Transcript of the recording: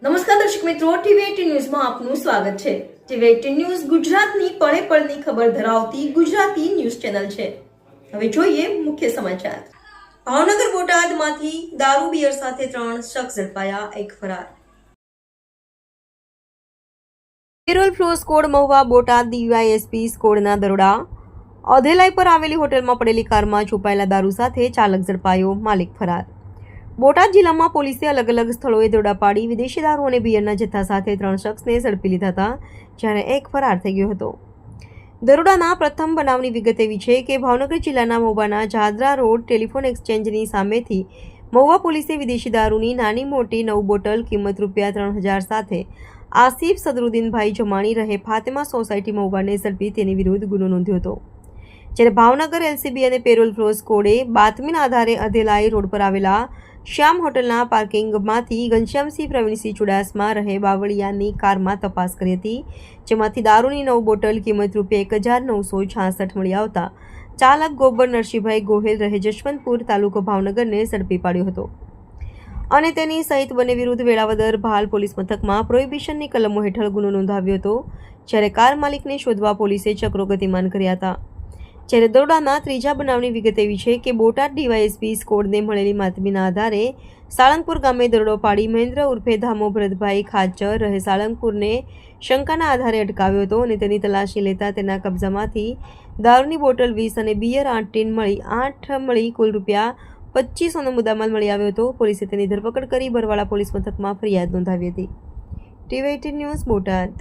નમસ્કાર દર્શક મિત્રો, ટીવી18 ન્યૂઝમાં આપનું સ્વાગત છે। ટીવી18 ન્યૂઝ ગુજરાતની પળે પળની ખબર ધરાવતી ગુજરાતી ન્યૂઝ ચેનલ છે। હવે જોઈએ મુખ્ય સમાચાર। ભાવનગર બોટાદમાંથી દારૂ બિયર સાથે 3 શખ્સ ઝડપાયા, 1 ફરાર। Parole furlough squad Mahuva Botad DYSP સ્કોડના દરોડા। અધેલાઈ પર આવેલી હોટલમાં પડેલી કારમાં છુપાયેલા દારૂ સાથે ચાલક ઝડપાયો, માલિક ફરાર। બોટાદ જિલ્લામાં પોલીસે અલગ અલગ સ્થળોએ દરોડા પાડી વિદેશી દારૂ અને બિયરના જથ્થા સાથે 3 શખ્સને ઝડપી લીધા હતા, જ્યારે 1 ફરાર થઈ ગયો હતો। દરોડાના પ્રથમ બનાવની વિગત એવી છે કે ભાવનગર જિલ્લાના મહુવાના જાદરા રોડ ટેલિફોન એક્સચેન્જની સામેથી મહુવા પોલીસે વિદેશી દારૂની નાની મોટી 9 બોટલ કિંમત ₹3000 સાથે આસિફ સદરુદ્દીનભાઈ જમાણી રહે ફાતેમા સોસાયટી મહુવાને ઝડપી તેની વિરુદ્ધ ગુનો નોંધ્યો હતો, જ્યારે ભાવનગર એલસીબી અને પેરોલ ફ્લો સ્કોડે બાતમીના આધારે અધેલાઈ રોડ પર આવેલા શ્યામ હોટલના પાર્કિંગમાંથી ઘનશ્યામસિંહ પ્રવીણસિંહ ચુડાસમા રહે બાવળિયાની કારમાં તપાસ કરી હતી, જેમાંથી દારૂની 9 બોટલ કિંમત ₹1966 મળી આવતા ચાલક ગોબર નરસિંહભાઈ ગોહેલ રહે જશવંતપુર તાલુકો ભાવનગરને ઝડપી પાડ્યો હતો અને તેની સહિત બંને વિરુદ્ધ વેળાવદર ભાલ પોલીસ મથકમાં પ્રોહિબિશનની કલમો હેઠળ ગુનો નોંધાવ્યો હતો, જ્યારે કાર માલિકને શોધવા પોલીસે ચક્રો ગતિમાન કર્યા હતા। જ્યારે દરોડાના ત્રીજા બનાવની વિગત એવી છે કે બોટાદ ડીવાયએસપી સ્કોડને મળેલી બાતમીના આધારે સાળંગપુર ગામે દરોડો પાડી મહેન્દ્ર ઉર્ફે ધામો ભરતભાઈ ખાચર રહે સાળંગપુરને શંકાના આધારે અટકાવ્યો હતો અને તેની તલાશી લેતા તેના કબજામાંથી દારૂની બોટલ 20 અને બિયર 8 ટીન મળી કુલ ₹2500નો મુદ્દામાલ મળી આવ્યો હતો। પોલીસે તેની ધરપકડ કરી બરવાળા પોલીસ મથકમાં ફરિયાદ નોંધાવી હતી। ટીવી18 ન્યૂઝ બોટાદ।